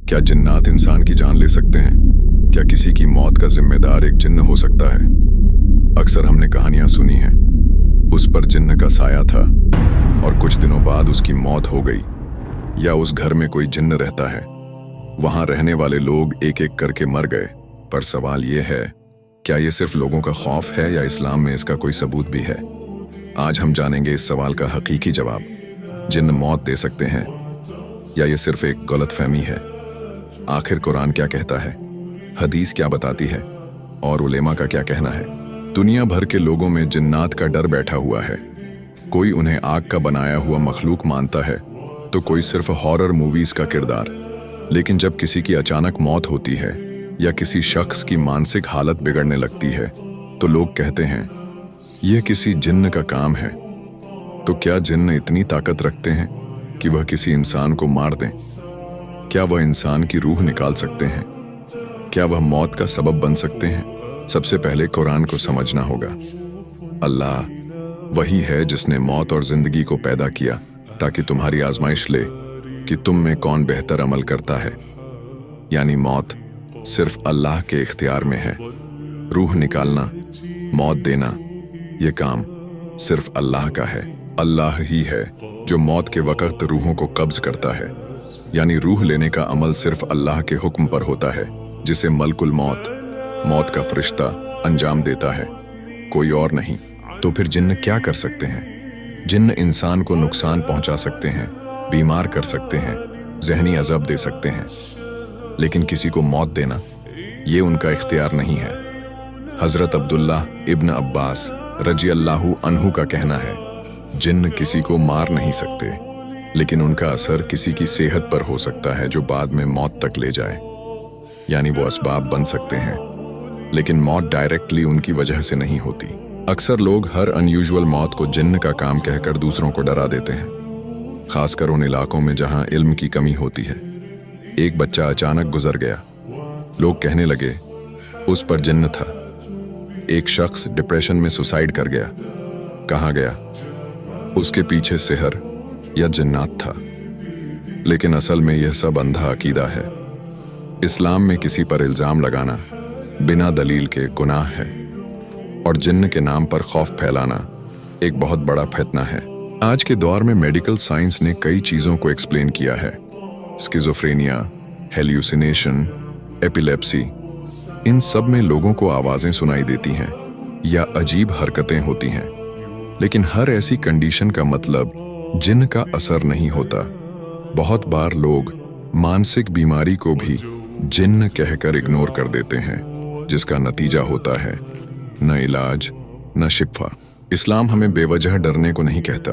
क्या जिन्नात इंसान की जान ले सकते हैं? क्या किसी की मौत का जिम्मेदार एक जिन्न हो सकता है? अक्सर हमने कहानियां सुनी हैं, उस पर जिन्न का साया था और कुछ दिनों बाद उसकी मौत हो गई। या उस घर में कोई जिन्न रहता है, वहां रहने वाले लोग एक एक करके मर गए। पर सवाल यह है, क्या यह सिर्फ लोगों का खौफ है या इस्लाम में इसका कोई सबूत भी है? आज हम जानेंगे इस सवाल का हकीकी जवाब। जिन्न मौत दे सकते हैं या ये सिर्फ एक गलतफहमी है? आखिर कुरान क्या कहता है, हदीस क्या बताती है और उलेमा का क्या कहना है? दुनिया भर के लोगों में जिन्नात का डर बैठा हुआ है। कोई उन्हें आग का बनाया हुआ मखलूक मानता है तो कोई सिर्फ हॉरर मूवीज का किरदार। लेकिन जब किसी की अचानक मौत होती है या किसी शख्स की मानसिक हालत बिगड़ने लगती है तो लोग कहते हैं यह किसी जिन्न का काम है। तो क्या जिन्न इतनी ताकत रखते हैं कि वह किसी इंसान को मार दें? क्या वह इंसान की रूह निकाल सकते हैं? क्या वह मौत का सबब बन सकते हैं? सबसे पहले कुरान को समझना होगा। अल्लाह वही है जिसने मौत और जिंदगी को पैदा किया ताकि तुम्हारी आजमाइश ले कि तुम में कौन बेहतर अमल करता है। यानी मौत सिर्फ अल्लाह के इख्तियार में है। रूह निकालना, मौत देना, ये काम सिर्फ अल्लाह का है। अल्लाह ही है जो मौत के वक्त रूहों को कब्ज करता है। यानी रूह लेने का अमल सिर्फ अल्लाह के हुक्म पर होता है, जिसे मलकुल मौत, मौत का फरिश्ता अंजाम देता है, कोई और नहीं। तो फिर जिन्न क्या कर सकते हैं? जिन्न इंसान को नुकसान पहुंचा सकते हैं, बीमार कर सकते हैं, जहनी अजब दे सकते हैं, लेकिन किसी को मौत देना ये उनका इख्तियार नहीं है। हजरत अब्दुल्लाह इब्न अब्बास रजी अल्लाहु अन्हु का कहना है, जिन्न किसी को मार नहीं सकते, लेकिन उनका असर किसी की सेहत पर हो सकता है जो बाद में मौत तक ले जाए। यानी वो असबाब बन सकते हैं, लेकिन मौत डायरेक्टली उनकी वजह से नहीं होती। अक्सर लोग हर अनयूजुअल मौत को जिन्न का काम कहकर दूसरों को डरा देते हैं, खासकर उन इलाकों में जहां इल्म की कमी होती है। एक बच्चा अचानक गुजर गया, लोग कहने लगे उस पर जिन्न था। एक शख्स डिप्रेशन में सुसाइड कर गया, कहा गया उसके पीछे सिहर या जिन्नात था। लेकिन असल में यह सब अंधा अकीदा है। इस्लाम में किसी पर इल्जाम लगाना बिना दलील के गुनाह है, और जिन्न के नाम पर खौफ फैलाना एक बहुत बड़ा फितना है। आज के दौर में मेडिकल साइंस ने कई चीजों को एक्सप्लेन किया है। स्किज़ोफ्रेनिया, हेल्यूसिनेशन, एपिलेप्सी, इन सब में लोगों को आवाजें सुनाई देती हैं या अजीब हरकतें होती हैं। लेकिन हर ऐसी कंडीशन का मतलब जिन्न का असर नहीं होता। बहुत बार लोग मानसिक बीमारी को भी जिन्न कहकर इग्नोर कर देते हैं, जिसका नतीजा होता है न इलाज न शिफा। इस्लाम हमें बेवजह डरने को नहीं कहता।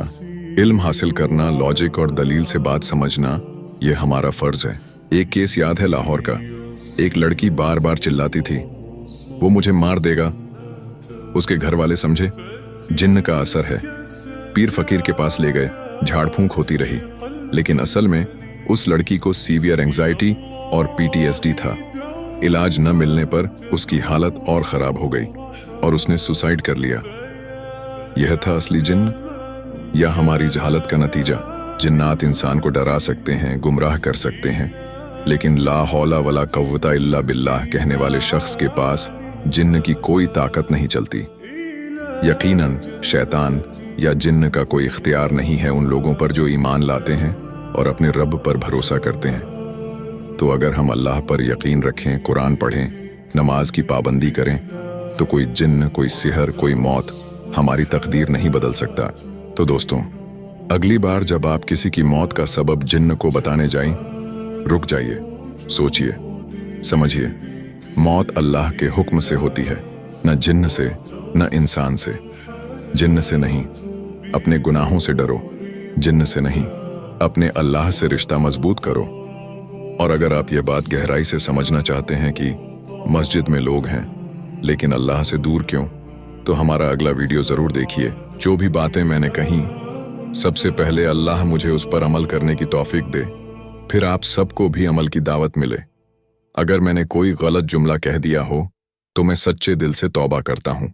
इल्म हासिल करना, लॉजिक और दलील से बात समझना, यह हमारा फर्ज है। एक केस याद है लाहौर का। एक लड़की बार बार चिल्लाती थी वो मुझे मार देगा। उसके घर वाले समझे जिन्न का असर है, पीर फकीर के पास ले गए, झाड़ फूंक होती रही। लेकिन असल में उस लड़की को सीवियर एंजाइटी और पीटीएसडी था। इलाज न मिलने पर उसकी हालत और खराब हो गई और उसने सुसाइड कर लिया। यह था असली जिन्न या हमारी जहालत का नतीजा? जिन्नात इंसान को डरा सकते हैं, गुमराह कर सकते हैं, लेकिन ला हौला वला कव्वता इल्ला बिल्लाह कहने वाले शख्स के पास जिन्न की कोई ताकत नहीं चलती। यकीनन शैतान या जिन्न का कोई इख्तियार नहीं है उन लोगों पर जो ईमान लाते हैं और अपने रब पर भरोसा करते हैं। तो अगर हम अल्लाह पर यकीन रखें, कुरान पढ़ें, नमाज की पाबंदी करें, तो कोई जिन्न, कोई सिहर, कोई मौत हमारी तकदीर नहीं बदल सकता। तो दोस्तों, अगली बार जब आप किसी की मौत का सबब जिन्न को बताने जाएं, रुक जाइए, सोचिए, समझिए। मौत अल्लाह के हुक्म से होती है, न जिन्न से, न इंसान से। जिन्न से नहीं, अपने गुनाहों से डरो। जिन्न से नहीं, अपने अल्लाह से रिश्ता मजबूत करो। और अगर आप ये बात गहराई से समझना चाहते हैं कि मस्जिद में लोग हैं लेकिन अल्लाह से दूर क्यों, तो हमारा अगला वीडियो जरूर देखिए। जो भी बातें मैंने कही, सबसे पहले अल्लाह मुझे उस पर अमल करने की तौफीक दे, फिर आप सबको भी अमल की दावत मिले। अगर मैंने कोई गलत जुमला कह दिया हो तो मैं सच्चे दिल से तौबा करता हूँ।